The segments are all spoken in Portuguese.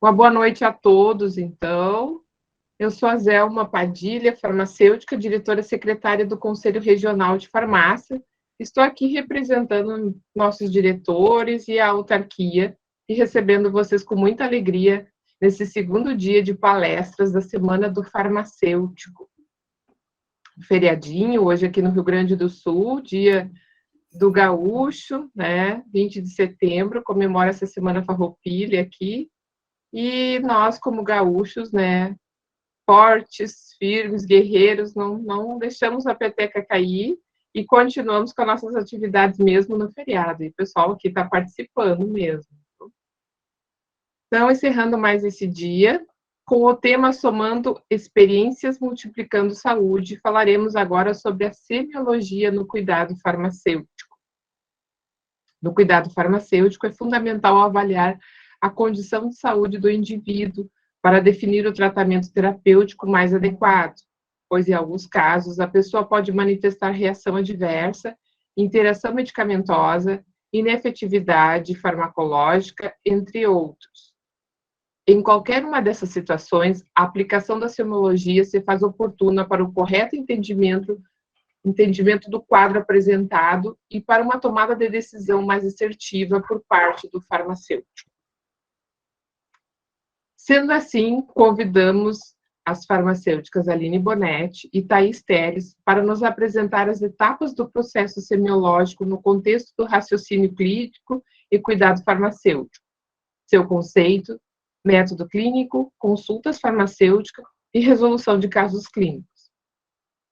Uma boa noite a todos, então. Eu sou a Zelma Padilha, farmacêutica, diretora secretária do Conselho Regional de Farmácia. Estou aqui representando nossos diretores e a autarquia e recebendo vocês com muita alegria nesse segundo dia de palestras da Semana do Farmacêutico. Feriadinho, hoje aqui no Rio Grande do Sul, dia do Gaúcho, né? 20 de setembro, comemora essa Semana Farroupilha aqui. E nós, como gaúchos, né, fortes, firmes, guerreiros, não deixamos a peteca cair e continuamos com as nossas atividades mesmo no feriado. E o pessoal aqui está participando mesmo. Então, encerrando mais esse dia, com o tema Somando Experiências Multiplicando Saúde, falaremos agora sobre a semiologia no cuidado farmacêutico. No cuidado farmacêutico, é fundamental avaliar a condição de saúde do indivíduo para definir o tratamento terapêutico mais adequado, pois, em alguns casos, a pessoa pode manifestar reação adversa, interação medicamentosa, inefetividade farmacológica, entre outros. Em qualquer uma dessas situações, a aplicação da semiologia se faz oportuna para o correto entendimento do quadro apresentado e para uma tomada de decisão mais assertiva por parte do farmacêutico. Sendo assim, convidamos as farmacêuticas Aline Bonetti e Thaís Teres para nos apresentar as etapas do processo semiológico no contexto do raciocínio clínico e cuidado farmacêutico, seu conceito, método clínico, consultas farmacêuticas e resolução de casos clínicos.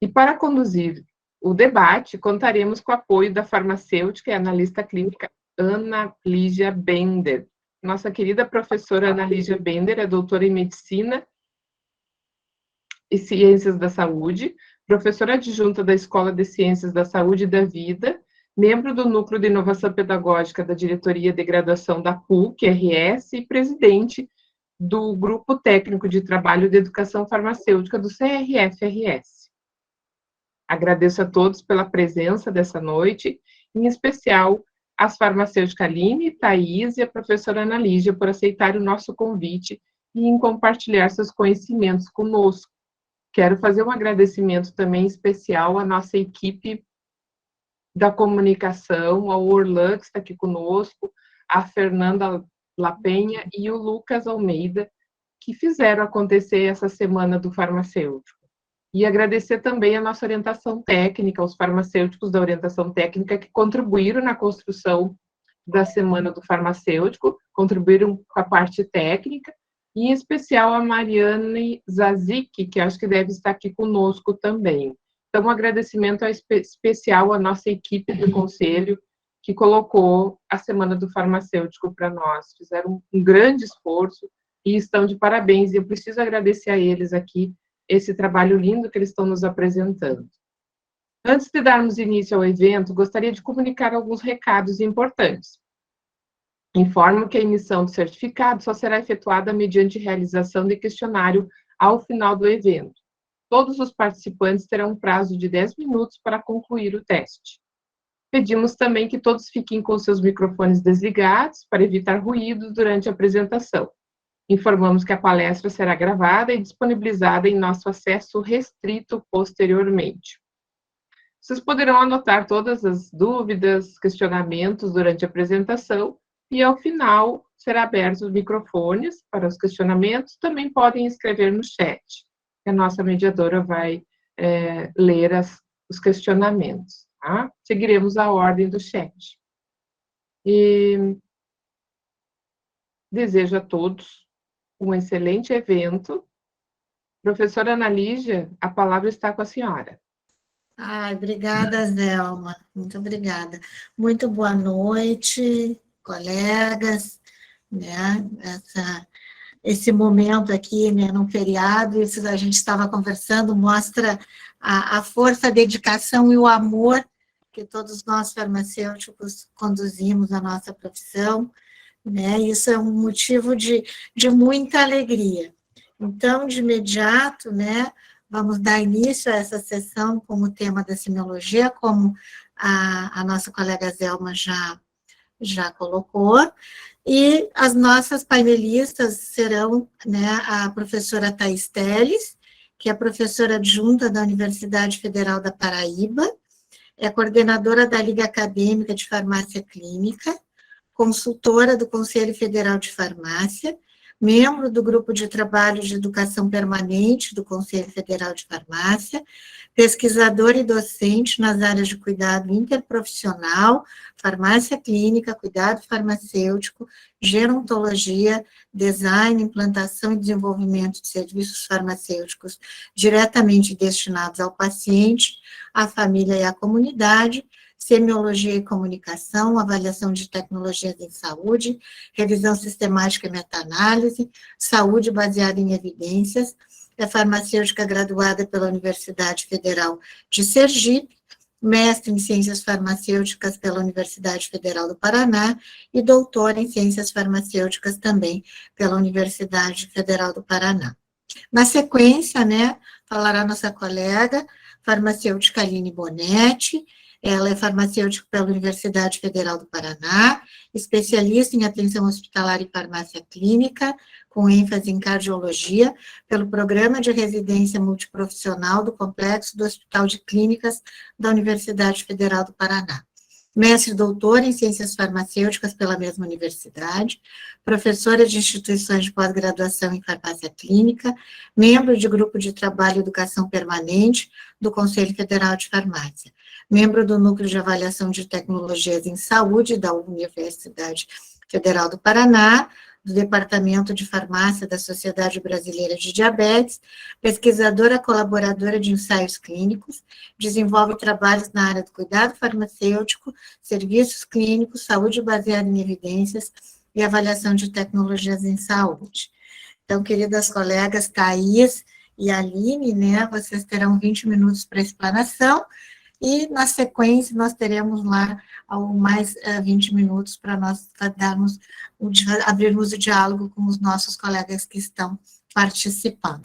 E para conduzir o debate, contaremos com o apoio da farmacêutica e analista clínica Ana Lígia Bender. Nossa querida professora Ana Lígia Bender é doutora em Medicina e Ciências da Saúde, professora adjunta da Escola de Ciências da Saúde e da Vida, membro do Núcleo de Inovação Pedagógica da Diretoria de Graduação da PUC-RS e presidente do Grupo Técnico de Trabalho de Educação Farmacêutica do CRF-RS. Agradeço a todos pela presença dessa noite, em especial as farmacêuticas Aline, Thaís e a professora Ana Lígia por aceitarem o nosso convite e em compartilhar seus conhecimentos conosco. Quero fazer um agradecimento também especial à nossa equipe da comunicação, ao Orlan, que está aqui conosco, a Fernanda Lapenha e o Lucas Almeida, que fizeram acontecer essa Semana do Farmacêutico. E agradecer também a nossa orientação técnica, aos farmacêuticos da orientação técnica que contribuíram na construção da Semana do Farmacêutico, contribuíram com a parte técnica, e em especial a Mariane Zazik, que acho que deve estar aqui conosco também. Então, um agradecimento especial à nossa equipe do Conselho, que colocou a Semana do Farmacêutico para nós. Fizeram um grande esforço e estão de parabéns, e eu preciso agradecer a eles aqui esse trabalho lindo que eles estão nos apresentando. Antes de darmos início ao evento, gostaria de comunicar alguns recados importantes. Informo que a emissão do certificado só será efetuada mediante realização de questionário ao final do evento. Todos os participantes terão um prazo de 10 minutos para concluir o teste. Pedimos também que todos fiquem com seus microfones desligados para evitar ruídos durante a apresentação. Informamos que a palestra será gravada e disponibilizada em nosso acesso restrito posteriormente. Vocês poderão anotar todas as dúvidas, questionamentos durante a apresentação e, ao final, será aberto os microfones para os questionamentos. Também podem escrever no chat, que a nossa mediadora vai ler os questionamentos. Tá? Seguiremos a ordem do chat. E desejo a todos um excelente evento. Professora Ana Lígia, a palavra está com a senhora. Obrigada, Zelma. Muito obrigada. Muito boa noite, colegas, né? Esse momento aqui, né, no feriado, isso a gente estava conversando, mostra a força, a dedicação e o amor que todos nós farmacêuticos conduzimos à nossa profissão, né? Isso é um motivo de muita alegria. Então, de imediato, né, vamos dar início a essa sessão com o tema da semiologia, como a nossa colega Zelma já já colocou, e as nossas painelistas serão, né, a professora Thais Telles, que é professora adjunta da Universidade Federal da Paraíba, é coordenadora da Liga Acadêmica de Farmácia Clínica, consultora do Conselho Federal de Farmácia, membro do Grupo de Trabalho de Educação Permanente do Conselho Federal de Farmácia, pesquisadora e docente nas áreas de cuidado interprofissional, farmácia clínica, cuidado farmacêutico, gerontologia, design, implantação e desenvolvimento de serviços farmacêuticos diretamente destinados ao paciente, à família e à comunidade, semiologia e comunicação, avaliação de tecnologias em saúde, revisão sistemática e meta-análise, saúde baseada em evidências, é farmacêutica graduada pela Universidade Federal de Sergipe, mestre em Ciências Farmacêuticas pela Universidade Federal do Paraná e doutora em Ciências Farmacêuticas também pela Universidade Federal do Paraná. Na sequência, né, falará nossa colega, farmacêutica Aline Bonetti. Ela é farmacêutica pela Universidade Federal do Paraná, especialista em atenção hospitalar e farmácia clínica, com ênfase em cardiologia, pelo Programa de Residência Multiprofissional do Complexo do Hospital de Clínicas da Universidade Federal do Paraná. Mestre e doutora em Ciências Farmacêuticas pela mesma universidade, professora de instituições de pós-graduação em farmácia clínica, membro de grupo de trabalho e educação permanente do Conselho Federal de Farmácia, membro do Núcleo de Avaliação de Tecnologias em Saúde da Universidade Federal do Paraná, do Departamento de Farmácia da Sociedade Brasileira de Diabetes, pesquisadora colaboradora de ensaios clínicos, desenvolve trabalhos na área do cuidado farmacêutico, serviços clínicos, saúde baseada em evidências e avaliação de tecnologias em saúde. Então, queridas colegas Thais e Aline, né, vocês terão 20 minutos para explanação, e, na sequência, nós teremos lá mais 20 minutos para nós abrirmos o diálogo com os nossos colegas que estão participando.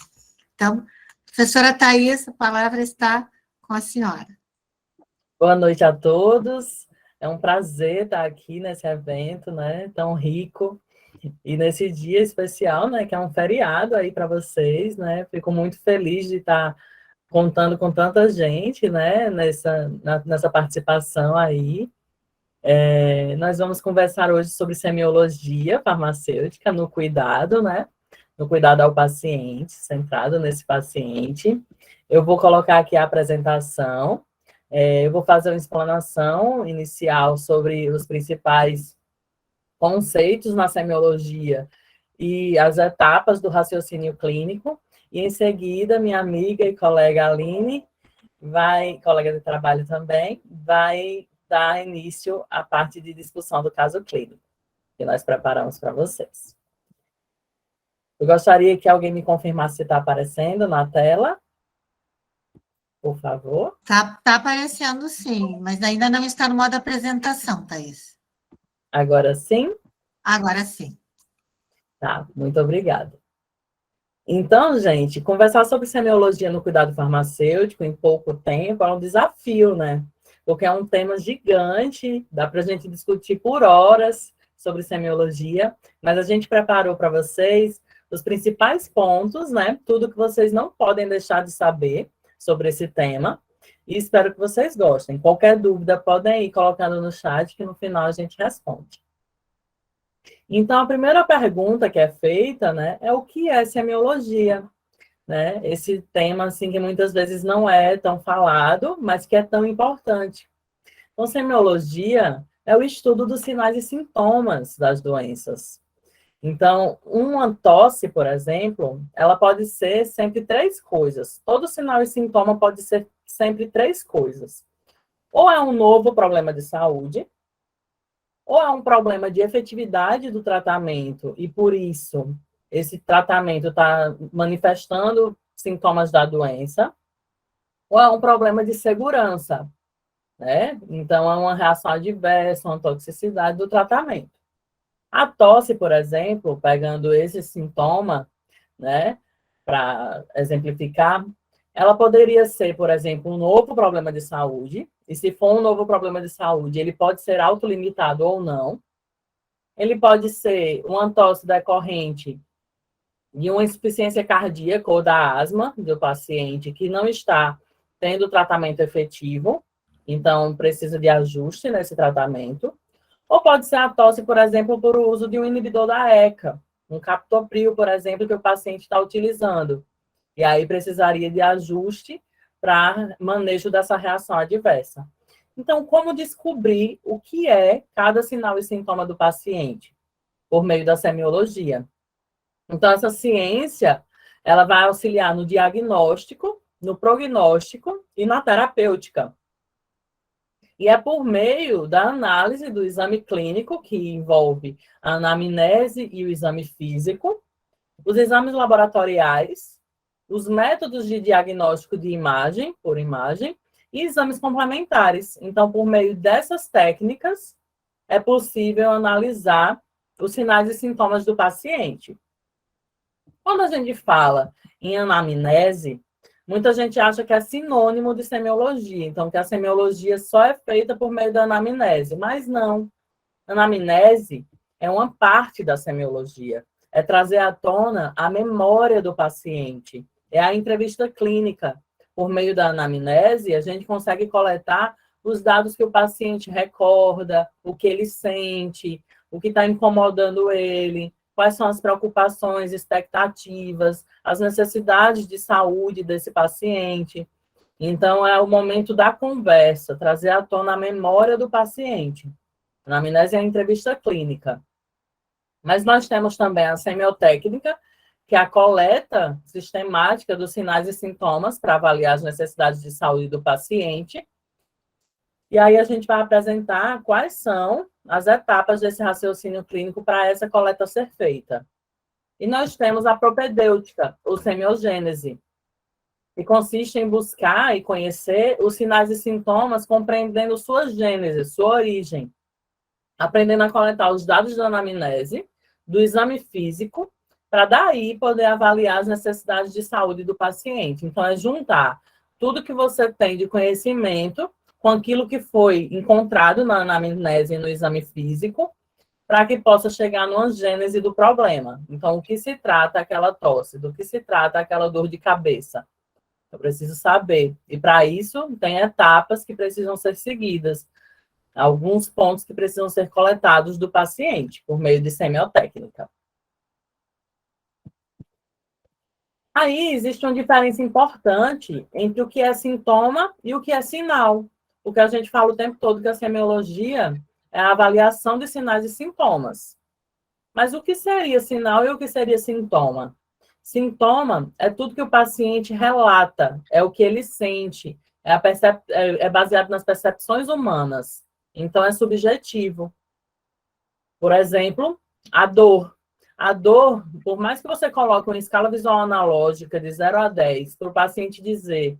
Então, professora Thais, a palavra está com a senhora. Boa noite a todos. É um prazer estar aqui nesse evento, né, tão rico, e nesse dia especial, né, que é um feriado aí para vocês, né, fico muito feliz de estar contando com tanta gente, né, nessa participação aí. Nós vamos conversar hoje sobre semiologia farmacêutica no cuidado, né, no cuidado ao paciente, centrado nesse paciente. Eu vou colocar aqui a apresentação, eu vou fazer uma explanação inicial sobre os principais conceitos na semiologia e as etapas do raciocínio clínico, e em seguida, minha amiga e colega Aline, colega de trabalho também, vai dar início à parte de discussão do caso clínico, que nós preparamos para vocês. Eu gostaria que alguém me confirmasse se está aparecendo na tela, por favor. Está aparecendo sim, mas ainda não está no modo apresentação, Thais. Agora sim? Agora sim. Tá, muito obrigada. Então, gente, conversar sobre semiologia no cuidado farmacêutico em pouco tempo é um desafio, né? Porque é um tema gigante, dá para a gente discutir por horas sobre semiologia, mas a gente preparou para vocês os principais pontos, né? Tudo que vocês não podem deixar de saber sobre esse tema, e espero que vocês gostem. Qualquer dúvida, podem ir colocando no chat, que no final a gente responde. Então, a primeira pergunta que é feita, né, é o que é semiologia? Né? Esse tema, assim, que muitas vezes não é tão falado, mas que é tão importante. Então, semiologia é o estudo dos sinais e sintomas das doenças. Então, uma tosse, por exemplo, ela pode ser sempre 3 coisas. Todo sinal e sintoma pode ser sempre 3 coisas. Ou é um novo problema de saúde, ou é um problema de efetividade do tratamento, e por isso esse tratamento está manifestando sintomas da doença, ou é um problema de segurança, né? Então, é uma reação adversa, uma toxicidade do tratamento. A tosse, por exemplo, pegando esse sintoma, né, para exemplificar, ela poderia ser, por exemplo, um novo problema de saúde, e se for um novo problema de saúde, ele pode ser autolimitado ou não. Ele pode ser uma tosse decorrente de uma insuficiência cardíaca ou da asma do paciente que não está tendo tratamento efetivo, então precisa de ajuste nesse tratamento. Ou pode ser a tosse, por exemplo, por uso de um inibidor da ECA, um captopril, por exemplo, que o paciente está utilizando. E aí precisaria de ajuste para manejo dessa reação adversa. Então, como descobrir o que é cada sinal e sintoma do paciente? Por meio da semiologia. Então, essa ciência, ela vai auxiliar no diagnóstico, no prognóstico e na terapêutica. E é por meio da análise do exame clínico, que envolve a anamnese e o exame físico, os exames laboratoriais, os métodos de diagnóstico de imagem, por imagem, e exames complementares. Então, por meio dessas técnicas, é possível analisar os sinais e sintomas do paciente. Quando a gente fala em anamnese, muita gente acha que é sinônimo de semiologia, então que a semiologia só é feita por meio da anamnese, mas não. Anamnese é uma parte da semiologia, é trazer à tona a memória do paciente, é a entrevista clínica. Por meio da anamnese, a gente consegue coletar os dados que o paciente recorda, o que ele sente, o que está incomodando ele, quais são as preocupações, expectativas, as necessidades de saúde desse paciente. Então, é o momento da conversa, trazer à tona a memória do paciente. A anamnese é a entrevista clínica. Mas nós temos também a semiotécnica, que é a coleta sistemática dos sinais e sintomas para avaliar as necessidades de saúde do paciente. E aí a gente vai apresentar quais são as etapas desse raciocínio clínico para essa coleta ser feita. E nós temos a propedêutica, ou semiogênese, que consiste em buscar e conhecer os sinais e sintomas, compreendendo sua gênese, sua origem, aprendendo a coletar os dados da anamnese, do exame físico, para daí poder avaliar as necessidades de saúde do paciente. Então, é juntar tudo que você tem de conhecimento com aquilo que foi encontrado na anamnese e no exame físico, para que possa chegar numa gênese do problema. Então, o que se trata aquela tosse, do que se trata aquela dor de cabeça? Eu preciso saber. E, para isso, tem etapas que precisam ser seguidas, alguns pontos que precisam ser coletados do paciente, por meio de semiotécnica. Aí existe uma diferença importante entre o que é sintoma e o que é sinal. Porque a gente fala o tempo todo que a semiologia é a avaliação de sinais e sintomas. Mas o que seria sinal e o que seria sintoma? Sintoma é tudo que o paciente relata, é o que ele sente, é baseado nas percepções humanas. Então, é subjetivo. Por exemplo, a dor. A dor, por mais que você coloque uma escala visual analógica de 0 a 10 para o paciente dizer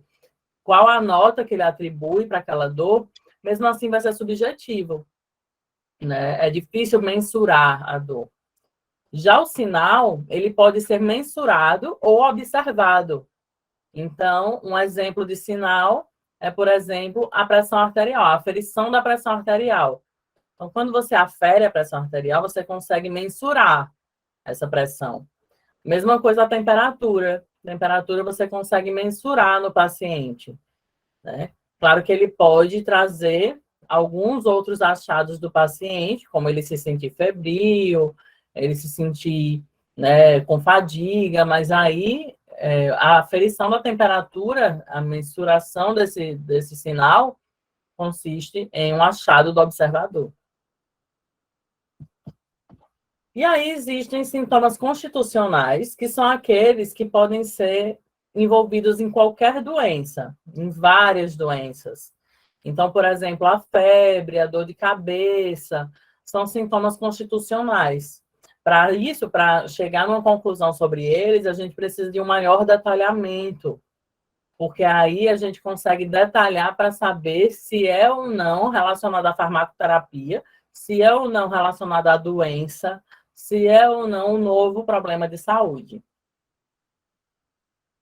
qual a nota que ele atribui para aquela dor, mesmo assim vai ser subjetivo, né? É difícil mensurar a dor. Já o sinal, ele pode ser mensurado ou observado. Então, um exemplo de sinal é, por exemplo, a pressão arterial, a aferição da pressão arterial. Então, quando você afere a pressão arterial, você consegue mensurar essa pressão. Mesma coisa a temperatura. Temperatura você consegue mensurar no paciente, né? Claro que ele pode trazer alguns outros achados do paciente, como ele se sentir febril, ele se sentir, né, com fadiga, mas aí a aferição da temperatura, a mensuração desse sinal, consiste em um achado do observador. E aí existem sintomas constitucionais, que são aqueles que podem ser envolvidos em qualquer doença, em várias doenças. Então, por exemplo, a febre, a dor de cabeça, são sintomas constitucionais. Para isso, para chegar numa conclusão sobre eles, a gente precisa de um maior detalhamento, porque aí a gente consegue detalhar para saber se é ou não relacionado à farmacoterapia, se é ou não relacionado à doença, se é ou não um novo problema de saúde.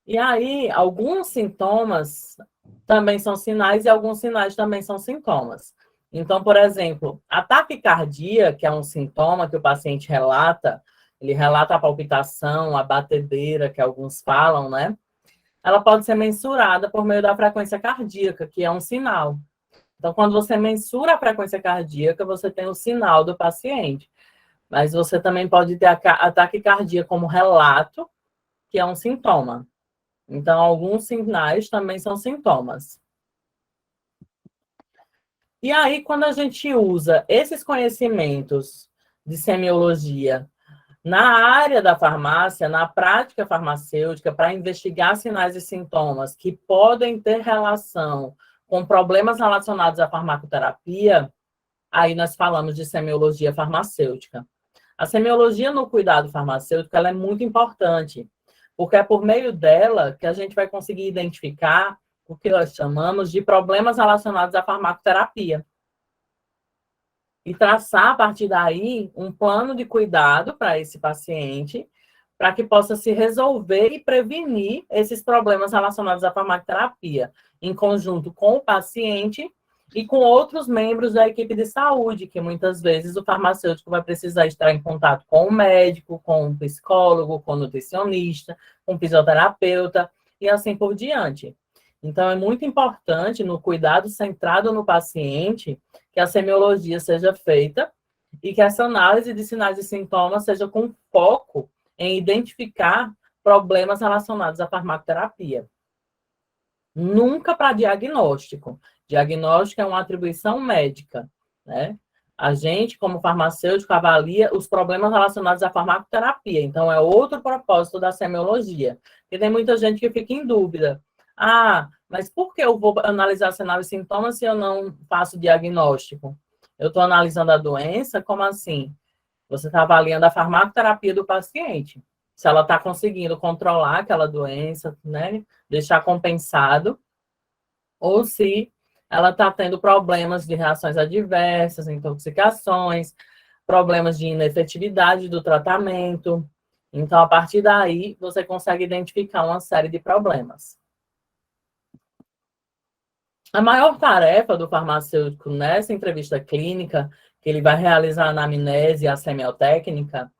E aí, alguns sintomas também são sinais e alguns sinais também são sintomas. Então, por exemplo, a taquicardia, que é um sintoma que o paciente relata, ele relata a palpitação, a batedeira, que alguns falam, né? Ela pode ser mensurada por meio da frequência cardíaca, que é um sinal. Então, quando você mensura a frequência cardíaca, você tem o sinal do paciente. Mas você também pode ter a taquicardia como relato, que é um sintoma. Então, alguns sinais também são sintomas. E aí, quando a gente usa esses conhecimentos de semiologia na área da farmácia, na prática farmacêutica, para investigar sinais e sintomas que podem ter relação com problemas relacionados à farmacoterapia, aí nós falamos de semiologia farmacêutica. A semiologia no cuidado farmacêutico ela é muito importante, porque é por meio dela que a gente vai conseguir identificar o que nós chamamos de problemas relacionados à farmacoterapia. E traçar, a partir daí, um plano de cuidado para esse paciente, para que possa se resolver e prevenir esses problemas relacionados à farmacoterapia, em conjunto com o paciente e com outros membros da equipe de saúde, que muitas vezes o farmacêutico vai precisar estar em contato com o médico, com o psicólogo, com o nutricionista, com o fisioterapeuta e assim por diante. Então, é muito importante, no cuidado centrado no paciente, que a semiologia seja feita e que essa análise de sinais e sintomas seja com foco em identificar problemas relacionados à farmacoterapia. Nunca para diagnóstico. Diagnóstico é uma atribuição médica, né? A gente, como farmacêutico, avalia os problemas relacionados à farmacoterapia. Então, é outro propósito da semiologia. Porque tem muita gente que fica em dúvida. Ah, mas por que eu vou analisar sinais e sintomas se eu não faço diagnóstico? Eu estou analisando a doença? Como assim? Você está avaliando a farmacoterapia do paciente. Se ela está conseguindo controlar aquela doença, né? Deixar compensado, ou se ela está tendo problemas de reações adversas, intoxicações, problemas de inefetividade do tratamento. Então, a partir daí, você consegue identificar uma série de problemas. A maior tarefa do farmacêutico nessa entrevista clínica, que ele vai realizar a anamnese e a semiotécnica,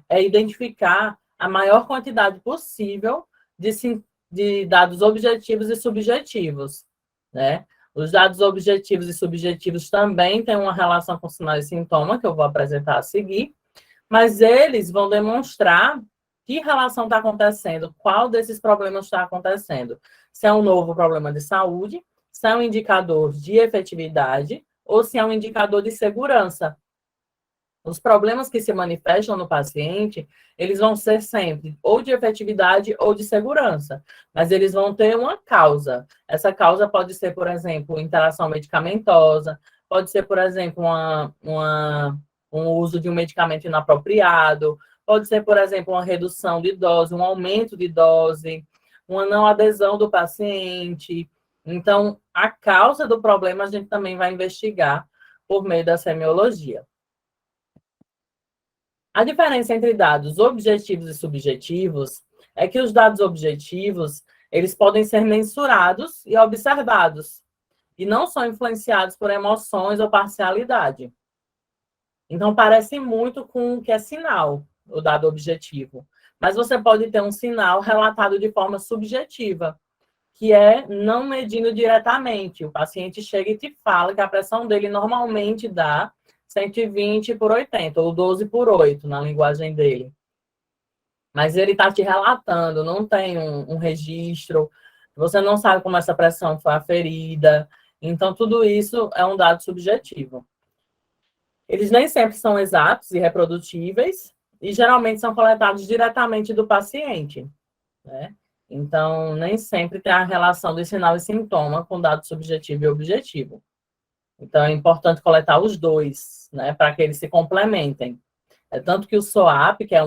é identificar a maior quantidade possível de dados objetivos e subjetivos, né? Os dados objetivos e subjetivos também têm uma relação com sinais e sintomas, que eu vou apresentar a seguir, mas eles vão demonstrar que relação está acontecendo, qual desses problemas está acontecendo. Se é um novo problema de saúde, se é um indicador de efetividade ou se é um indicador de segurança. Os problemas que se manifestam no paciente, eles vão ser sempre ou de efetividade ou de segurança, mas eles vão ter uma causa. Essa causa pode ser, por exemplo, interação medicamentosa, pode ser, por exemplo, um uso de um medicamento inapropriado, pode ser, por exemplo, uma redução de dose, um aumento de dose, uma não adesão do paciente. Então, a causa do problema a gente também vai investigar por meio da semiologia. A diferença entre dados objetivos e subjetivos é que os dados objetivos, eles podem ser mensurados e observados, e não são influenciados por emoções ou parcialidade. Então, parece muito com o que é sinal, o dado objetivo. Mas você pode ter um sinal relatado de forma subjetiva, que é não medindo diretamente. O paciente chega e te fala que a pressão dele normalmente dá 120 por 80, ou 12 por 8, na linguagem dele. Mas ele está te relatando, não tem um registro, você não sabe como essa pressão foi aferida. Então, tudo isso é um dado subjetivo. Eles nem sempre são exatos e reprodutíveis, e geralmente são coletados diretamente do paciente, né? Então, nem sempre tem a relação de sinal e sintoma com dado subjetivo e objetivo. Então, é importante coletar os dois, né, para que eles se complementem. É tanto que o SOAP, que é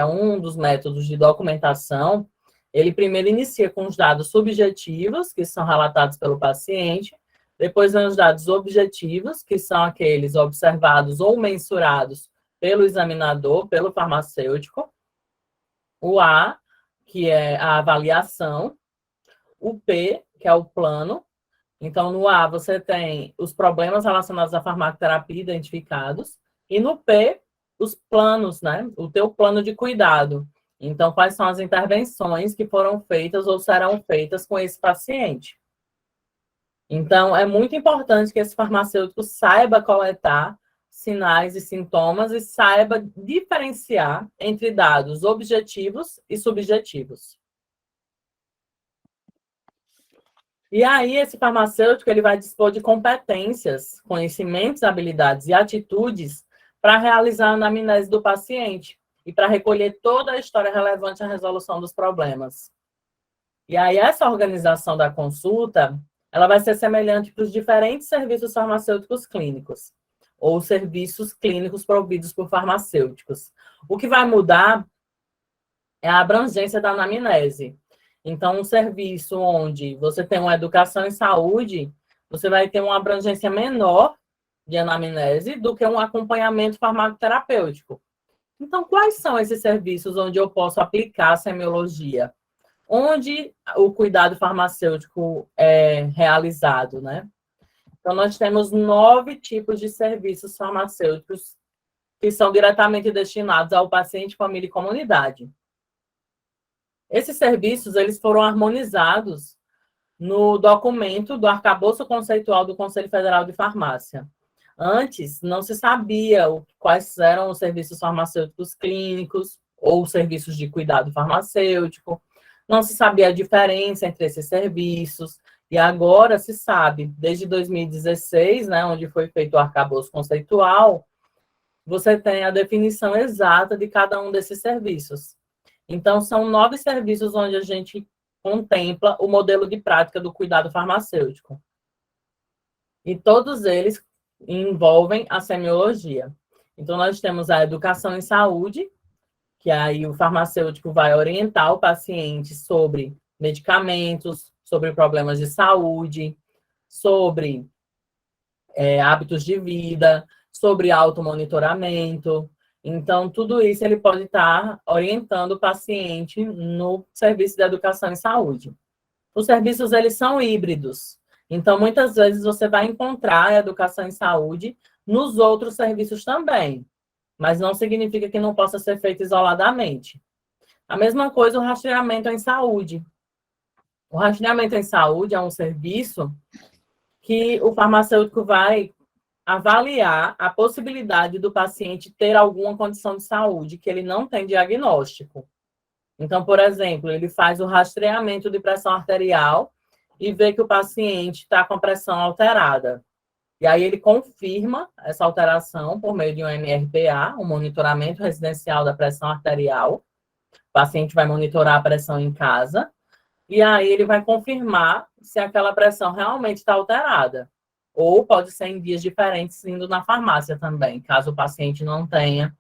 um dos métodos de documentação, ele primeiro inicia com os dados subjetivos, que são relatados pelo paciente, depois vem os dados objetivos, que são aqueles observados ou mensurados pelo examinador, pelo farmacêutico, o A, que é a avaliação, o P, que que é o plano. Então, no A, você tem os problemas relacionados à farmacoterapia identificados. E no P, os planos, né? O teu plano de cuidado. Então, quais são as intervenções que foram feitas ou serão feitas com esse paciente? Então, é muito importante que esse farmacêutico saiba coletar sinais e sintomas e saiba diferenciar entre dados objetivos e subjetivos. E aí, esse farmacêutico ele vai dispor de competências, conhecimentos, habilidades e atitudes para realizar a anamnese do paciente e para recolher toda a história relevante à resolução dos problemas. E aí, essa organização da consulta, ela vai ser semelhante para os diferentes serviços farmacêuticos clínicos, ou serviços clínicos providos por farmacêuticos. O que vai mudar é a abrangência da anamnese. Então, um serviço onde você tem uma educação em saúde, você vai ter uma abrangência menor de anamnese do que um acompanhamento farmacoterapêutico. Então, quais são esses serviços onde eu posso aplicar a semiologia? Onde o cuidado farmacêutico é realizado, né? Então, nós temos 9 tipos de serviços farmacêuticos que são diretamente destinados ao paciente, família e comunidade. Esses serviços, eles foram harmonizados no documento do arcabouço conceitual do Conselho Federal de Farmácia. Antes, não se sabia quais eram os serviços farmacêuticos clínicos ou serviços de cuidado farmacêutico, não se sabia a diferença entre esses serviços, e agora se sabe, desde 2016, né, onde foi feito o arcabouço conceitual, você tem a definição exata de cada um desses serviços. Então, são 9 serviços onde a gente contempla o modelo de prática do cuidado farmacêutico. E todos eles envolvem a semiologia. Então, nós temos a educação em saúde, que aí o farmacêutico vai orientar o paciente sobre medicamentos, sobre problemas de saúde, sobre hábitos de vida, sobre automonitoramento. Então, tudo isso ele pode estar orientando o paciente no serviço de educação em saúde. Os serviços, eles são híbridos. Então, muitas vezes você vai encontrar a educação em saúde nos outros serviços também, mas não significa que não possa ser feito isoladamente. A mesma coisa o rastreamento em saúde. O rastreamento em saúde é um serviço que o farmacêutico vai avaliar a possibilidade do paciente ter alguma condição de saúde que ele não tem diagnóstico. Então, por exemplo, ele faz o rastreamento de pressão arterial e vê que o paciente está com pressão alterada. E aí ele confirma essa alteração por meio de um MRPA, um monitoramento residencial da pressão arterial. O paciente vai monitorar a pressão em casa e aí ele vai confirmar se aquela pressão realmente está alterada. Ou pode ser em dias diferentes, indo na farmácia também, caso o paciente não tenha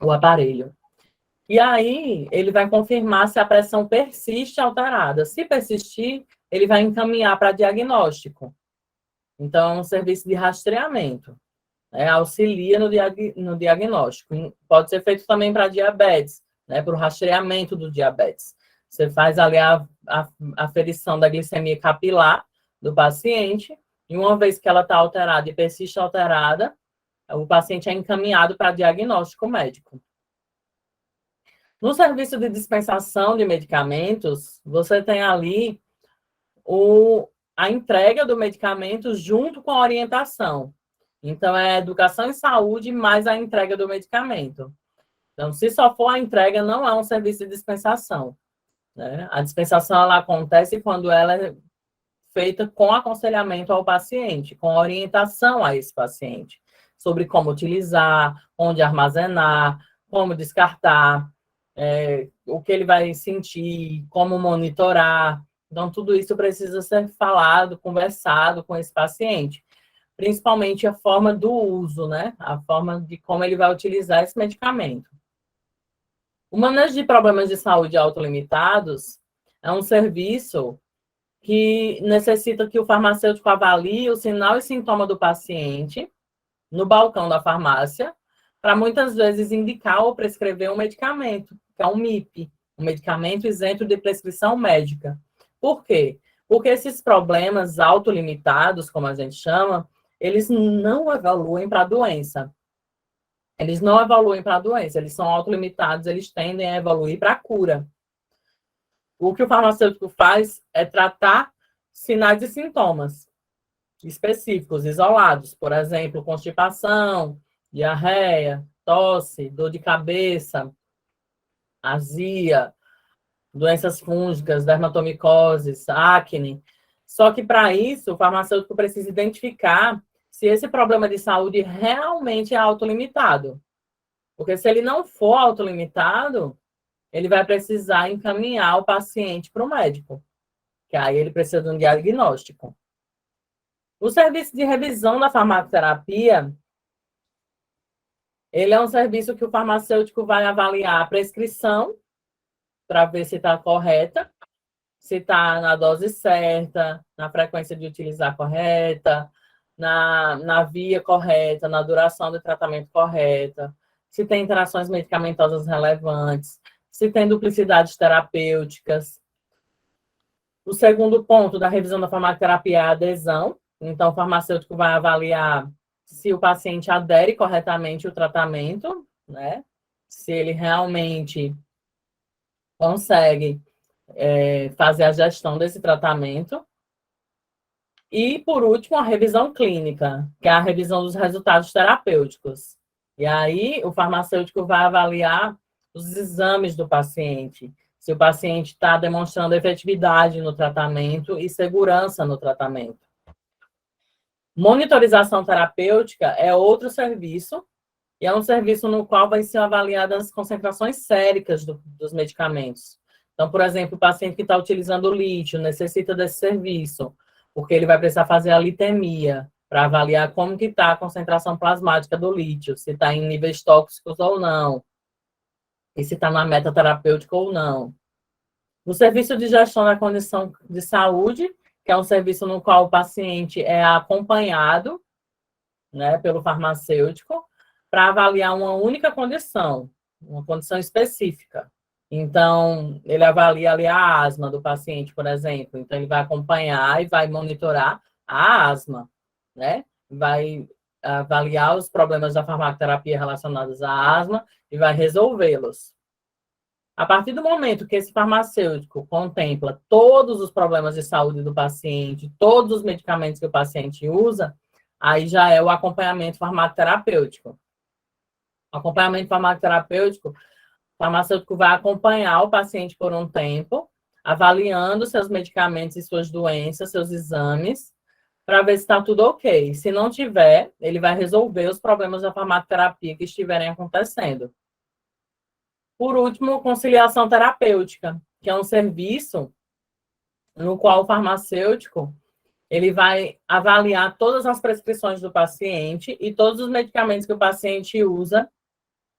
o aparelho. E aí, ele vai confirmar se a pressão persiste alterada. Se persistir, ele vai encaminhar para diagnóstico. Então, é um serviço de rastreamento. Né? Auxilia no diagnóstico. Pode ser feito também para diabetes, né? Para o rastreamento do diabetes. Você faz ali a aferição da glicemia capilar do paciente, e uma vez que ela está alterada e persiste alterada, o paciente é encaminhado para diagnóstico médico. No serviço de dispensação de medicamentos, você tem ali a entrega do medicamento junto com a orientação. Então, é a educação em saúde mais a entrega do medicamento. Então, se só for a entrega, não é um serviço de dispensação. Né? A dispensação ela acontece quando ela é feita com aconselhamento ao paciente, com orientação a esse paciente, sobre como utilizar, onde armazenar, como descartar, o que ele vai sentir, como monitorar. Então, tudo isso precisa ser falado, conversado com esse paciente. Principalmente a forma do uso, né? A forma de como ele vai utilizar esse medicamento. O manejo de problemas de saúde autolimitados é um serviço que necessita que o farmacêutico avalie o sinal e sintoma do paciente no balcão da farmácia, para muitas vezes indicar ou prescrever um medicamento, que é um MIP, um medicamento isento de prescrição médica. Por quê? Porque esses problemas autolimitados, como a gente chama, eles não evoluem para a doença. Eles não evoluem para a doença, eles são autolimitados, eles tendem a evoluir para a cura. O que o farmacêutico faz é tratar sinais e sintomas específicos, isolados. Por exemplo, constipação, diarreia, tosse, dor de cabeça, azia, doenças fúngicas, dermatomicoses, acne. Só que, para isso, o farmacêutico precisa identificar se esse problema de saúde realmente é autolimitado. Porque se ele não for autolimitado, ele vai precisar encaminhar o paciente para o médico, que aí ele precisa de um diagnóstico. O serviço de revisão da farmacoterapia, ele é um serviço que o farmacêutico vai avaliar a prescrição para ver se está correta, se está na dose certa, na frequência de utilizar correta, na via correta, na duração do tratamento correta, se tem interações medicamentosas relevantes, se tem duplicidades terapêuticas. O segundo ponto da revisão da farmacoterapia é a adesão. Então, o farmacêutico vai avaliar se o paciente adere corretamente ao tratamento, né? Se ele realmente consegue fazer a gestão desse tratamento. E, por último, a revisão clínica, que é a revisão dos resultados terapêuticos. E aí, o farmacêutico vai avaliar os exames do paciente, se o paciente está demonstrando efetividade no tratamento e segurança no tratamento. Monitorização terapêutica é outro serviço, e é um serviço no qual vai ser avaliadas as concentrações séricas dos medicamentos. Então, por exemplo, o paciente que está utilizando lítio necessita desse serviço, porque ele vai precisar fazer a litemia para avaliar como que está a concentração plasmática do lítio, se está em níveis tóxicos ou não, e se está na meta terapêutica ou não. O serviço de gestão da condição de saúde, que é um serviço no qual o paciente é acompanhado, né, pelo farmacêutico, para avaliar uma única condição, uma condição específica. Então, ele avalia ali a asma do paciente, por exemplo. Então, ele vai acompanhar e vai monitorar a asma, né? Vai avaliar os problemas da farmacoterapia relacionados à asma e vai resolvê-los. A partir do momento que esse farmacêutico contempla todos os problemas de saúde do paciente, todos os medicamentos que o paciente usa, aí já é o acompanhamento farmacoterapêutico. O acompanhamento farmacoterapêutico, o farmacêutico vai acompanhar o paciente por um tempo, avaliando seus medicamentos e suas doenças, seus exames, para ver se está tudo ok. Se não tiver, ele vai resolver os problemas da farmacoterapia que estiverem acontecendo. Por último, conciliação terapêutica, que é um serviço no qual o farmacêutico ele vai avaliar todas as prescrições do paciente e todos os medicamentos que o paciente usa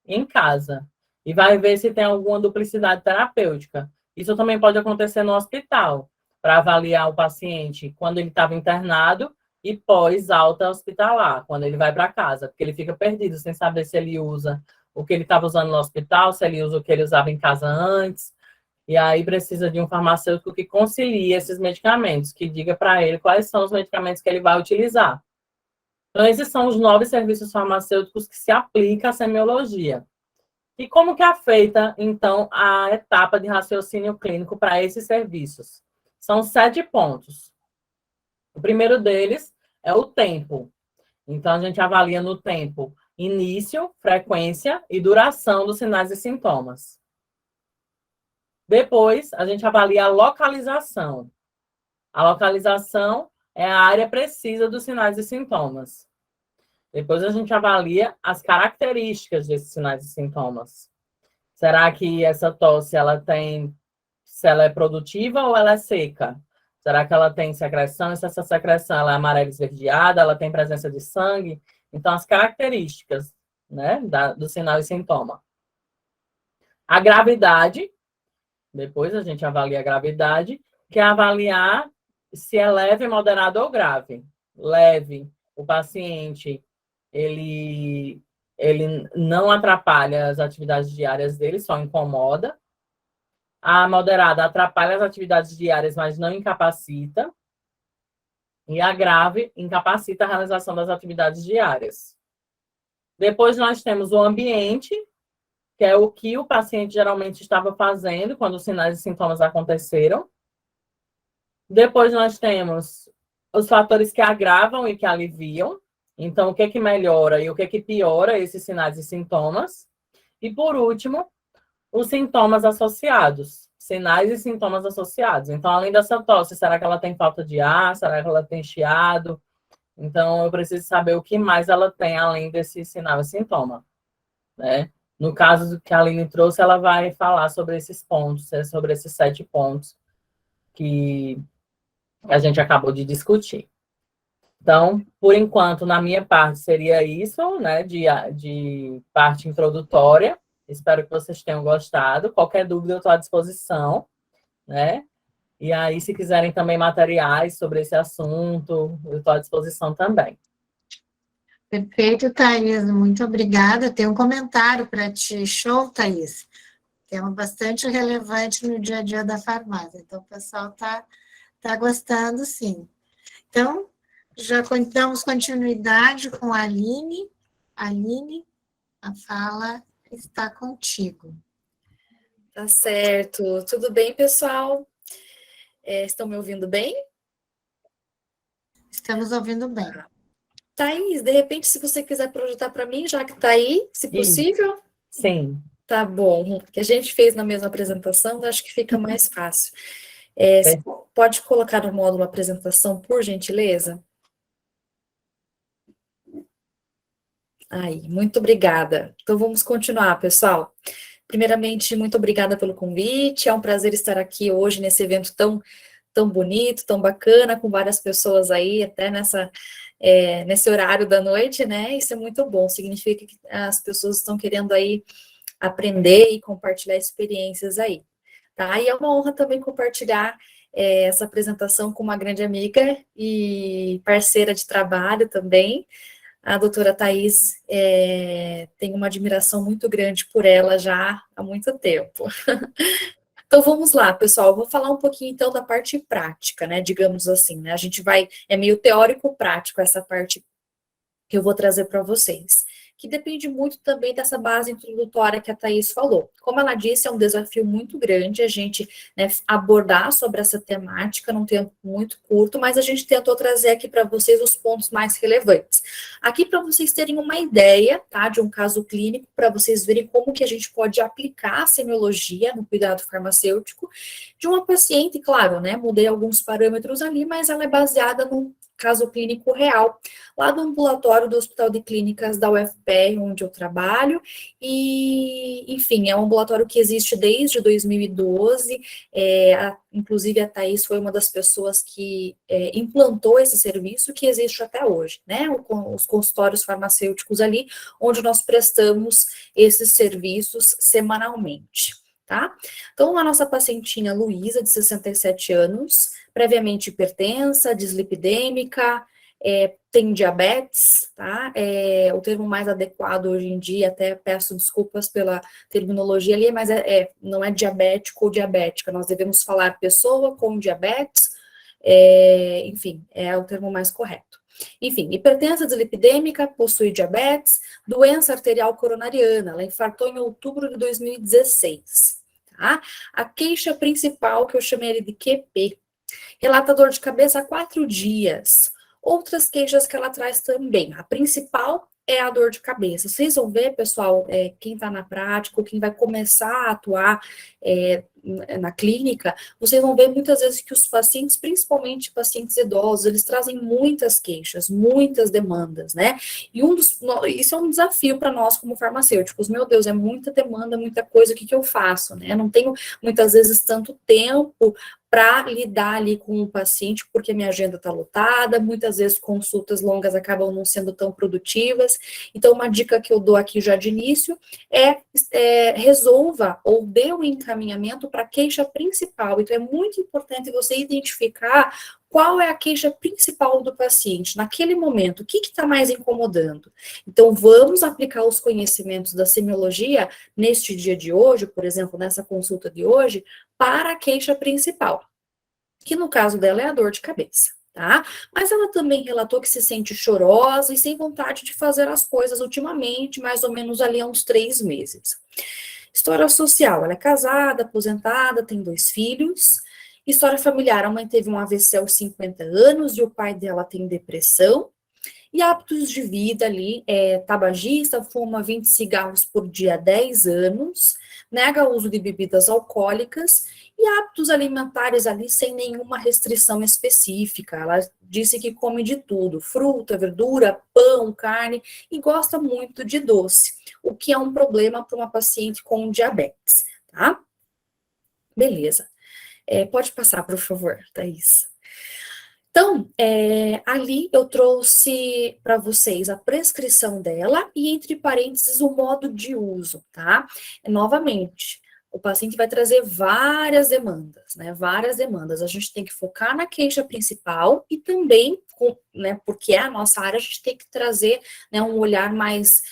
em casa. E vai ver se tem alguma duplicidade terapêutica. Isso também pode acontecer no hospital, para avaliar o paciente quando ele estava internado e pós-alta hospitalar, quando ele vai para casa, porque ele fica perdido sem saber se ele usa o que ele estava usando no hospital, se ele usa o que ele usava em casa antes. E aí precisa de um farmacêutico que concilie esses medicamentos, que diga para ele quais são os medicamentos que ele vai utilizar. Então, esses são os 9 serviços farmacêuticos que se aplicam à semiologia. E como que é feita, então, a etapa de raciocínio clínico para esses serviços? São 7 pontos. O primeiro deles é o tempo. Então, a gente avalia no tempo início, frequência e duração dos sinais e sintomas. Depois, a gente avalia a localização. A localização é a área precisa dos sinais e sintomas. Depois, a gente avalia as características desses sinais e sintomas. Será que essa tosse, se ela é produtiva ou ela é seca? Será que ela tem secreção? E se essa secreção ela é amarela esverdeada, ela tem presença de sangue? Então, as características, né, do sinal e sintoma. A gravidade, depois a gente avalia a gravidade, que é avaliar se é leve, moderado ou grave. Leve, o paciente, ele não atrapalha as atividades diárias dele, só incomoda. A moderada atrapalha as atividades diárias, mas não incapacita. E a grave incapacita a realização das atividades diárias. Depois nós temos o ambiente, que é o que o paciente geralmente estava fazendo quando os sinais e sintomas aconteceram. Depois nós temos os fatores que agravam e que aliviam. Então, o que é que melhora e o que é que piora esses sinais e sintomas. E, por último, os sintomas associados. Sinais e sintomas associados. Então, além dessa tosse, será que ela tem falta de ar? Será que ela tem chiado? Então, eu preciso saber o que mais ela tem, além desse sinal e sintoma, né? No caso que a Aline trouxe, ela vai falar sobre esses pontos, sobre esses 7 pontos que a gente acabou de discutir. Então, por enquanto, na minha parte, seria isso, né, de parte introdutória. Espero que vocês tenham gostado. Qualquer dúvida, eu estou à disposição, né? E aí, se quiserem também materiais sobre esse assunto, eu estou à disposição também. Perfeito, Thaís, muito obrigada. Tem um comentário para ti. Show, Thaís. Tema bastante relevante no dia a dia da farmácia. Então, o pessoal tá gostando, sim. Então, já damos continuidade com a Aline. Aline, a fala está contigo. Tá certo. Tudo bem, pessoal? Estão me ouvindo bem? Estamos ouvindo bem. Thaís, de repente, se você quiser projetar para mim, já que está aí, se possível. Sim. Tá bom. Que a gente fez na mesma apresentação, acho que fica mais fácil. Você pode colocar no módulo apresentação, por gentileza? Aí, muito obrigada. Então, vamos continuar, pessoal. Primeiramente, muito obrigada pelo convite. É um prazer estar aqui hoje nesse evento tão bonito, tão bacana, com várias pessoas aí, até nesse horário da noite, né? Isso é muito bom, significa que as pessoas estão querendo aí aprender e compartilhar experiências aí, tá? E é uma honra também compartilhar essa apresentação com uma grande amiga e parceira de trabalho também. A doutora Thaís, tem uma admiração muito grande por ela já há muito tempo. Então, vamos lá, pessoal, eu vou falar um pouquinho, então, da parte prática, né, digamos assim, né, a gente é meio teórico-prático essa parte que eu vou trazer para vocês, que depende muito também dessa base introdutória que a Thaís falou. Como ela disse, é um desafio muito grande a gente, né, abordar sobre essa temática num tempo muito curto, mas a gente tentou trazer aqui para vocês os pontos mais relevantes. Aqui para vocês terem uma ideia, tá, de um caso clínico, para vocês verem como que a gente pode aplicar a semiologia no cuidado farmacêutico de uma paciente, claro, né, mudei alguns parâmetros ali, mas ela é baseada num caso clínico real, lá do ambulatório do Hospital de Clínicas da UFPR, onde eu trabalho, e, enfim, é um ambulatório que existe desde 2012, inclusive a Thaís foi uma das pessoas que implantou esse serviço, que existe até hoje, né, os consultórios farmacêuticos ali, onde nós prestamos esses serviços semanalmente. Tá? Então, a nossa pacientinha Luísa, de 67 anos, previamente hipertensa, dislipidêmica, tem diabetes, tá? O termo mais adequado hoje em dia, até peço desculpas pela terminologia ali, mas não é diabético ou diabética, nós devemos falar pessoa com diabetes, enfim, é o termo mais correto. Enfim, hipertensa dislipidêmica, possui diabetes, doença arterial coronariana, ela infartou em outubro de 2016. Tá? A queixa principal, que eu chamei de QP, relata dor de cabeça há 4 dias. Outras queixas que ela traz também. A principal é a dor de cabeça. Vocês vão ver, pessoal, quem está na prática, ou quem vai começar a atuar na clínica, vocês vão ver muitas vezes que os pacientes, principalmente pacientes idosos, eles trazem muitas queixas, muitas demandas, né? E isso é um desafio para nós como farmacêuticos. Meu Deus, é muita demanda, muita coisa, o que eu faço, né? Eu não tenho, muitas vezes, tanto tempo para lidar ali com o paciente, porque a minha agenda está lotada, muitas vezes consultas longas acabam não sendo tão produtivas. Então, uma dica que eu dou aqui já de início resolva ou dê o encaminhamento para a queixa principal. Então, é muito importante você identificar qual é a queixa principal do paciente naquele momento, o que está mais incomodando. Então, vamos aplicar os conhecimentos da semiologia neste dia de hoje, por exemplo, nessa consulta de hoje, para a queixa principal, que no caso dela é a dor de cabeça, tá? Mas ela também relatou que se sente chorosa e sem vontade de fazer as coisas ultimamente, mais ou menos ali há uns 3 meses. História social, ela é casada, aposentada, tem 2 filhos. História familiar, a mãe teve um AVC aos 50 anos e o pai dela tem depressão. E hábitos de vida ali, tabagista, fuma 20 cigarros por dia há 10 anos, nega o uso de bebidas alcoólicas e hábitos alimentares ali sem nenhuma restrição específica. Ela disse que come de tudo, fruta, verdura, pão, carne e gosta muito de doce, o que é um problema para uma paciente com diabetes, tá? Beleza. Pode passar, por favor, Thaís. Então, ali eu trouxe para vocês a prescrição dela e, entre parênteses, o modo de uso, tá? Novamente, o paciente vai trazer várias demandas, né? Várias demandas. A gente tem que focar na queixa principal e também, né, porque é a nossa área, a gente tem que trazer, né, um olhar mais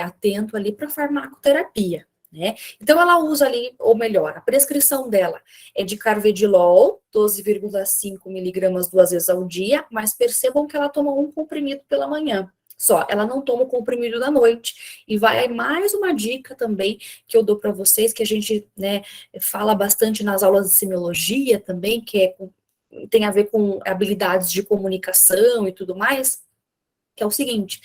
atento ali para a farmacoterapia, né? Então, ela usa ali, ou melhor, a prescrição dela é de carvedilol, 12,5 miligramas 2 vezes ao dia, mas percebam que ela toma um comprimido pela manhã. Só, ela não toma o comprimido da noite. E vai mais uma dica também que eu dou para vocês, que a gente, né, fala bastante nas aulas de semiologia também, que tem a ver com habilidades de comunicação e tudo mais, que é o seguinte,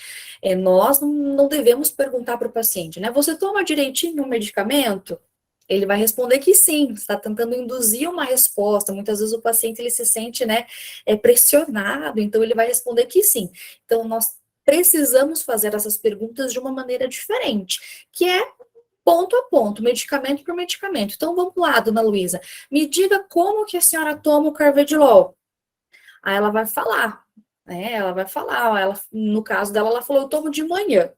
nós não devemos perguntar para o paciente, né, você toma direitinho o medicamento? Ele vai responder que sim, está tentando induzir uma resposta, muitas vezes o paciente ele se sente, né, pressionado, então ele vai responder que sim. Então, nós precisamos fazer essas perguntas de uma maneira diferente, que é ponto a ponto, medicamento por medicamento. Então, vamos lá, dona Luísa, me diga como que a senhora toma o carvedilol. Aí ela vai falar, né, no caso dela, ela falou, eu tomo de manhã.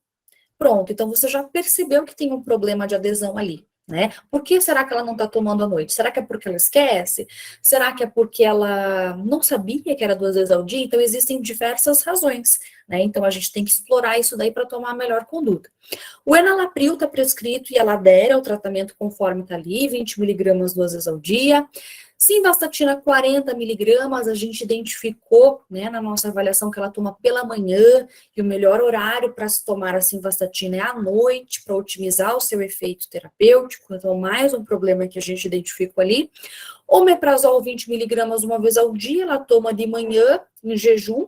Pronto, então você já percebeu que tem um problema de adesão ali, né? Por que será que ela não está tomando à noite? Será que é porque ela esquece? Será que é porque ela não sabia que era 2 vezes ao dia? Então, existem diversas razões, né? Então, a gente tem que explorar isso daí para tomar a melhor conduta. O enalapril está prescrito e ela adere ao tratamento conforme está ali, 20 miligramas 2 vezes ao dia. Simvastatina 40 miligramas, a gente identificou, né, na nossa avaliação que ela toma pela manhã, e o melhor horário para se tomar a simvastatina é à noite, para otimizar o seu efeito terapêutico, então mais um problema que a gente identificou ali. Omeprazol 20 miligramas uma vez ao dia, ela toma de manhã, em jejum,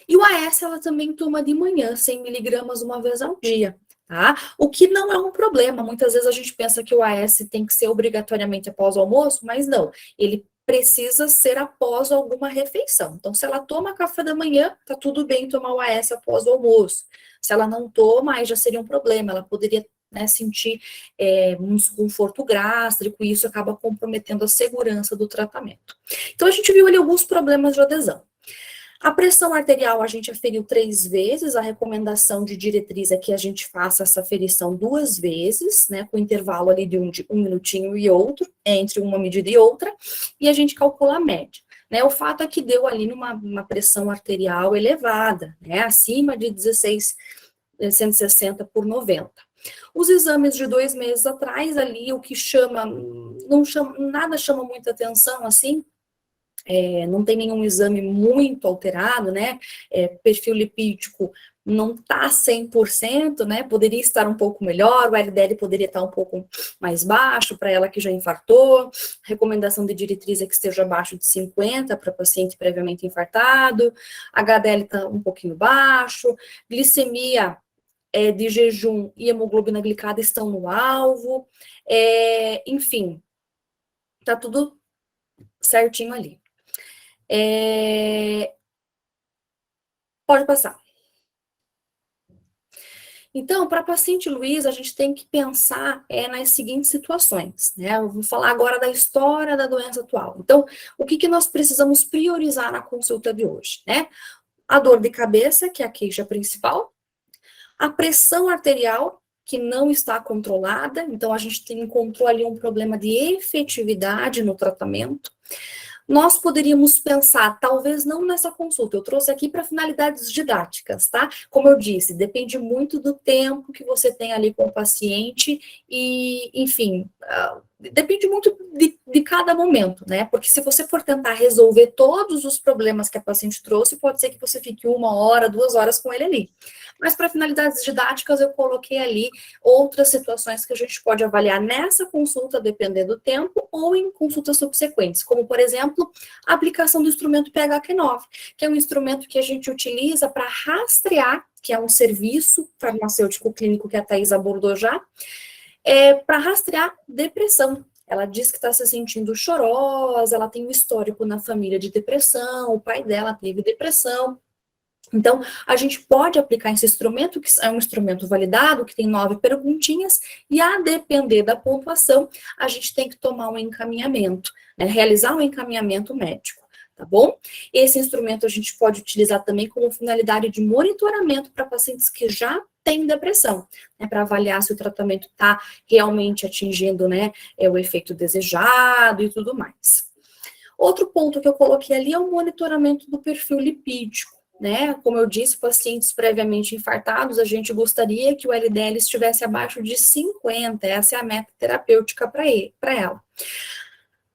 e o AS ela também toma de manhã, 100 miligramas uma vez ao dia. Tá? O que não é um problema, muitas vezes a gente pensa que o AS tem que ser obrigatoriamente após o almoço, mas não, ele precisa ser após alguma refeição. Então, se ela toma café da manhã, tá tudo bem tomar o AS após o almoço. Se ela não toma, aí já seria um problema, ela poderia, né, sentir um desconforto gástrico, e isso acaba comprometendo a segurança do tratamento. Então, a gente viu ali alguns problemas de adesão. A pressão arterial a gente aferiu 3 vezes, a recomendação de diretriz é que a gente faça essa aferição 2 vezes, né, com intervalo ali de um minutinho e outro, entre uma medida e outra, e a gente calcula a média. Né, o fato é que deu ali uma pressão arterial elevada, né, acima de 160 por 90. Os exames de 2 meses atrás ali, o que nada chama muita atenção, assim, não tem nenhum exame muito alterado, né, perfil lipídico não está 100%, né, poderia estar um pouco melhor, o LDL poderia estar um pouco mais baixo para ela que já infartou, recomendação de diretriz é que esteja abaixo de 50 para paciente previamente infartado, HDL está um pouquinho baixo, glicemia de jejum e hemoglobina glicada estão no alvo, enfim, tá tudo certinho ali. Pode passar. Então, para a paciente Luísa, a gente tem que pensar nas seguintes situações, né? Eu vou falar agora da história da doença atual. Então, o que nós precisamos priorizar na consulta de hoje, né? A dor de cabeça, que é a queixa principal, a pressão arterial, que não está controlada, então a gente encontrou ali um problema de efetividade no tratamento. nós poderíamos pensar, talvez não nessa consulta, eu trouxe aqui para finalidades didáticas, tá? Como eu disse, depende muito do tempo que você tem ali com o paciente e, enfim, depende muito de cada momento, né? Porque se você for tentar resolver todos os problemas que a paciente trouxe, pode ser que você fique 1 hora, 2 horas com ele ali. Mas para finalidades didáticas, eu coloquei ali outras situações que a gente pode avaliar nessa consulta, dependendo do tempo, ou em consultas subsequentes, como, por exemplo, a aplicação do instrumento PHQ-9, que é um instrumento que a gente utiliza para rastrear, que é um serviço farmacêutico clínico que a Thais abordou já, para rastrear depressão. Ela diz que está se sentindo chorosa, ela tem um histórico na família de depressão, o pai dela teve depressão. Então, a gente pode aplicar esse instrumento, que é um instrumento validado, que tem 9 perguntinhas, e a depender da pontuação, a gente tem que tomar um encaminhamento, né, realizar um encaminhamento médico, tá bom? Esse instrumento a gente pode utilizar também como finalidade de monitoramento para pacientes que já têm depressão, né, para avaliar se o tratamento está realmente atingindo, né, o efeito desejado e tudo mais. Outro ponto que eu coloquei ali é o monitoramento do perfil lipídico. Né? Como eu disse, pacientes previamente infartados, a gente gostaria que o LDL estivesse abaixo de 50, essa é a meta terapêutica para ela.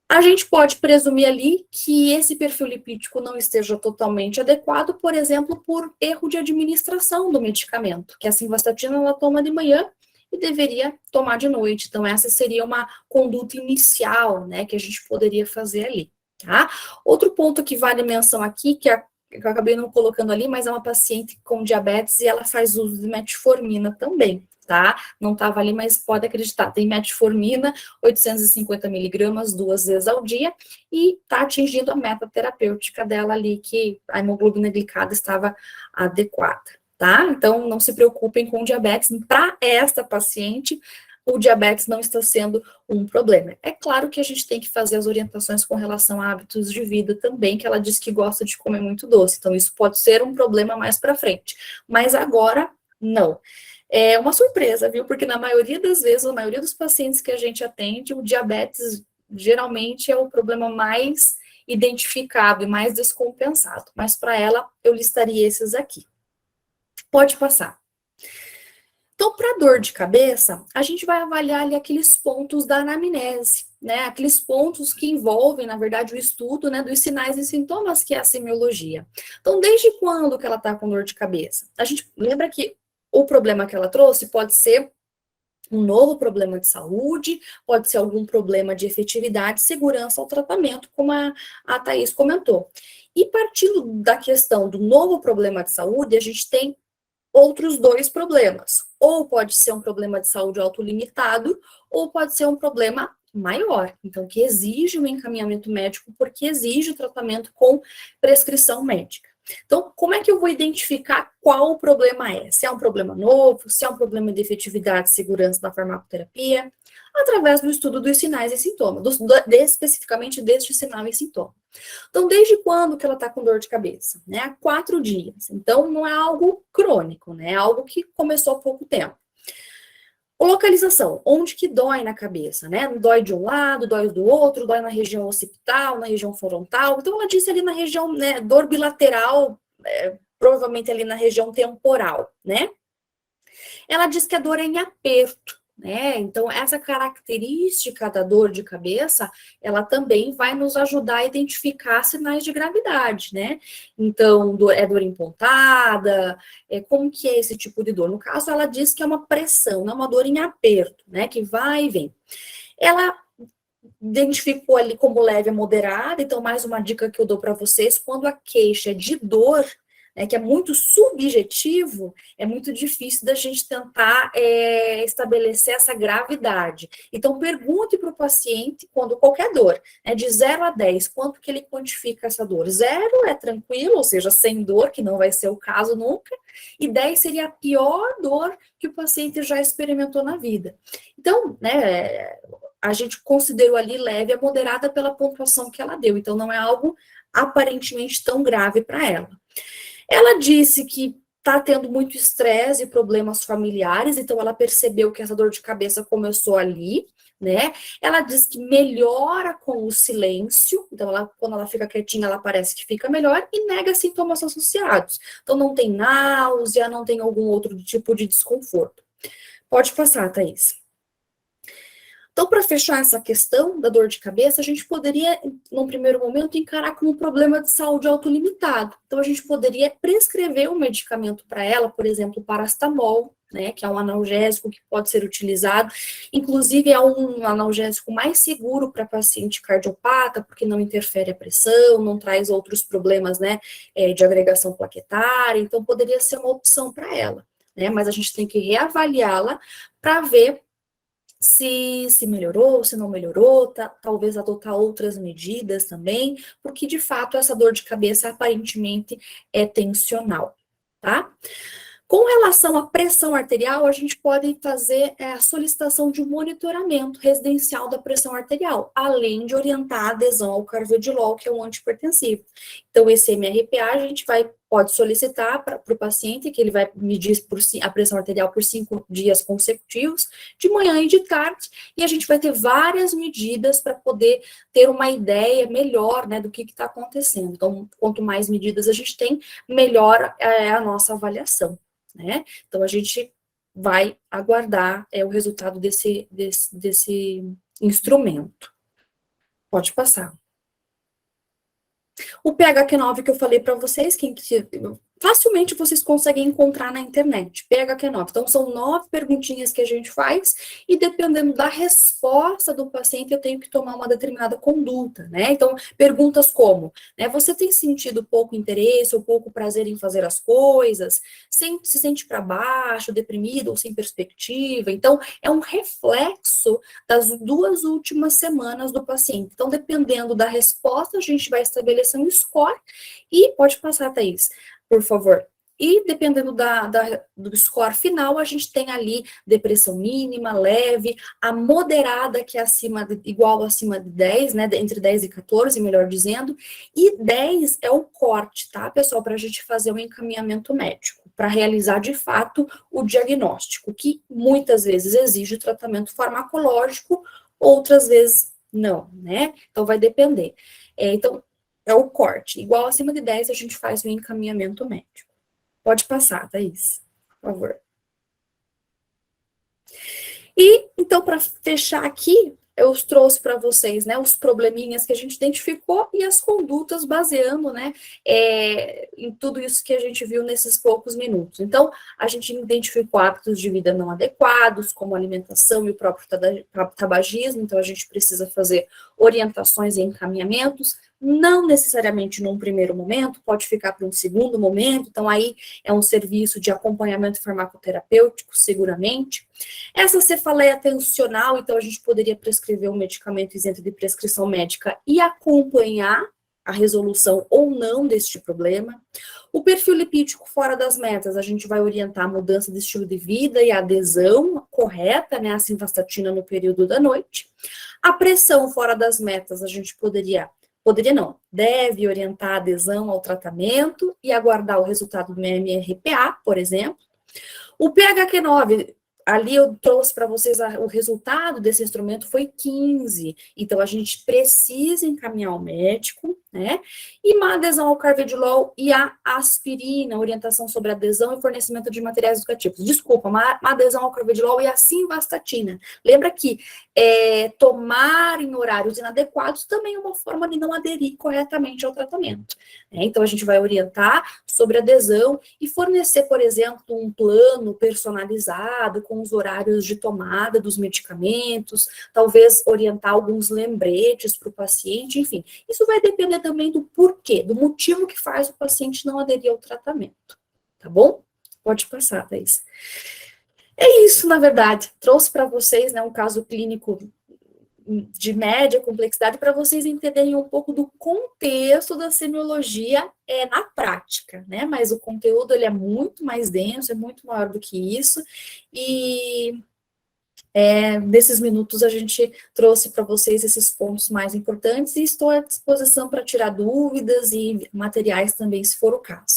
A gente pode presumir ali que esse perfil lipídico não esteja totalmente adequado, por exemplo, por erro de administração do medicamento, que a simvastatina ela toma de manhã e deveria tomar de noite. Então, essa seria uma conduta inicial, né, que a gente poderia fazer ali. Tá? Outro ponto que vale menção aqui, que eu acabei não colocando ali, mas é uma paciente com diabetes e ela faz uso de metformina também, tá? Não estava ali, mas pode acreditar, tem metformina, 850 miligramas, 2 vezes ao dia, e está atingindo a meta terapêutica dela ali, que a hemoglobina glicada estava adequada, tá? Então, não se preocupem com diabetes, para esta paciente, o diabetes não está sendo um problema. É claro que a gente tem que fazer as orientações com relação a hábitos de vida também, que ela diz que gosta de comer muito doce, então isso pode ser um problema mais para frente, mas agora, não. É uma surpresa, viu, porque na maioria das vezes, a maioria dos pacientes que a gente atende, o diabetes geralmente é o problema mais identificado e mais descompensado, mas para ela, eu listaria esses aqui. Pode passar. Então, para dor de cabeça, a gente vai avaliar ali aqueles pontos da anamnese, né? Aqueles pontos que envolvem, na verdade, o estudo, né, dos sinais e sintomas, que é a semiologia. Então, desde quando que ela está com dor de cabeça? A gente lembra que o problema que ela trouxe pode ser um novo problema de saúde, pode ser algum problema de efetividade, segurança ao tratamento, como a Thais comentou. E partindo da questão do novo problema de saúde, a gente tem outros 2 problemas. Ou pode ser um problema de saúde autolimitado, ou pode ser um problema maior. Então, que exige um encaminhamento médico, porque exige o tratamento com prescrição médica. Então, como é que eu vou identificar qual o problema é? Se é um problema novo, se é um problema de efetividade e segurança da farmacoterapia? Através do estudo dos sinais e sintomas, especificamente deste sinal e sintoma. Então, desde quando que ela está com dor de cabeça? Né? Há 4 dias. Então, não é algo crônico, né? É algo que começou há pouco tempo. Localização, onde que dói na cabeça, né? Dói de um lado, dói do outro, dói na região occipital, na região frontal. Então, ela disse ali na região, né, dor bilateral, provavelmente ali na região temporal, né? Ela diz que a dor é em aperto, né? Então, essa característica da dor de cabeça, ela também vai nos ajudar a identificar sinais de gravidade, né? Então, é dor em pontada, como que é esse tipo de dor? No caso, ela diz que é uma pressão, não é uma dor em aperto, né? Que vai e vem. Ela identificou ali como leve a moderada, então, mais uma dica que eu dou para vocês, quando a queixa é de dor, que é muito subjetivo, é muito difícil da gente tentar estabelecer essa gravidade. Então, pergunte para o paciente, quando qualquer dor, de 0 a 10, quanto que ele quantifica essa dor? 0 é tranquilo, ou seja, sem dor, que não vai ser o caso nunca, e 10 seria a pior dor que o paciente já experimentou na vida. Então, a gente considerou ali leve a moderada pela pontuação que ela deu, então não é algo aparentemente tão grave para ela. Ela disse que está tendo muito estresse e problemas familiares, então ela percebeu que essa dor de cabeça começou ali, né? Ela diz que melhora com o silêncio, então quando ela fica quietinha, ela parece que fica melhor, e nega sintomas associados. Então não tem náusea, não tem algum outro tipo de desconforto. Pode passar, Thaís. Então, para fechar essa questão da dor de cabeça, a gente poderia, num primeiro momento, encarar como um problema de saúde autolimitado. Então, a gente poderia prescrever um medicamento para ela, por exemplo, o paracetamol, né, que é um analgésico que pode ser utilizado. Inclusive, é um analgésico mais seguro para paciente cardiopata, porque não interfere a pressão, não traz outros problemas, né, de agregação plaquetária. Então, poderia ser uma opção para ela, né, mas a gente tem que reavaliá-la para ver se melhorou, se não melhorou, talvez adotar outras medidas também, porque de fato essa dor de cabeça aparentemente é tensional, tá? Com relação à pressão arterial, a gente pode fazer a solicitação de um monitoramento residencial da pressão arterial, além de orientar a adesão ao carvedilol, que é um antihipertensivo. Então, esse MRPA a gente pode solicitar para o paciente, que ele vai medir a pressão arterial por 5 dias consecutivos, de manhã e de tarde, e a gente vai ter várias medidas para poder ter uma ideia melhor, né, do que está acontecendo. Então, quanto mais medidas a gente tem, melhor é a nossa avaliação, né? Então, a gente vai aguardar o resultado desse instrumento. Pode passar. O PHQ-9 que eu falei para vocês, facilmente vocês conseguem encontrar na internet, PHQ-9. Então, são 9 perguntinhas que a gente faz, e dependendo da resposta do paciente, eu tenho que tomar uma determinada conduta, né? Então, perguntas como, né, você tem sentido pouco interesse ou pouco prazer em fazer as coisas? Se sente para baixo, deprimido ou sem perspectiva? Então, é um reflexo das 2 últimas semanas do paciente. Então, dependendo da resposta, a gente vai estabelecer um score, e pode passar, Thaís, por favor. E dependendo do score final, a gente tem ali depressão mínima, leve, a moderada, que é igual acima de 10, né, entre 10 e 14, melhor dizendo, e 10 é o corte, tá, pessoal, para a gente fazer um encaminhamento médico, para realizar de fato o diagnóstico, que muitas vezes exige tratamento farmacológico, outras vezes não, né, então vai depender. Então, é o corte. Igual acima de 10, a gente faz o encaminhamento médico. Pode passar, Thaís, por favor. E, então, para fechar aqui, eu trouxe para vocês, né, os probleminhas que a gente identificou e as condutas baseando, né, em tudo isso que a gente viu nesses poucos minutos. Então, a gente identificou hábitos de vida não adequados, como alimentação e o próprio tabagismo, então a gente precisa fazer orientações e encaminhamentos, não necessariamente num primeiro momento, pode ficar para um segundo momento, então aí é um serviço de acompanhamento farmacoterapêutico, seguramente. Essa cefaleia tensional, então a gente poderia prescrever um medicamento isento de prescrição médica e acompanhar a resolução ou não deste problema. O perfil lipídico fora das metas, a gente vai orientar a mudança de estilo de vida e a adesão correta, né, à simvastatina no período da noite. A pressão fora das metas, a gente deve orientar a adesão ao tratamento e aguardar o resultado do MRPA, por exemplo. O PHQ-9, ali eu trouxe para vocês o resultado desse instrumento foi 15, então a gente precisa encaminhar ao médico, né? E uma adesão ao carvedilol e a aspirina, orientação sobre adesão e fornecimento de materiais educativos. Desculpa, uma adesão ao carvedilol e a simvastatina. Lembra que tomar em horários inadequados também é uma forma de não aderir corretamente ao tratamento, né? Então a gente vai orientar sobre adesão e fornecer, por exemplo, um plano personalizado com os horários de tomada dos medicamentos, talvez orientar alguns lembretes para o paciente, enfim. Isso vai depender também do porquê, do motivo que faz o paciente não aderir ao tratamento, tá bom? Pode passar, Thaís. É isso, na verdade. Trouxe para vocês, né, um caso clínico de média complexidade para vocês entenderem um pouco do contexto da semiologia na prática, né? Mas o conteúdo ele é muito mais denso, é muito maior do que isso, e nesses minutos a gente trouxe para vocês esses pontos mais importantes e estou à disposição para tirar dúvidas e materiais também, se for o caso.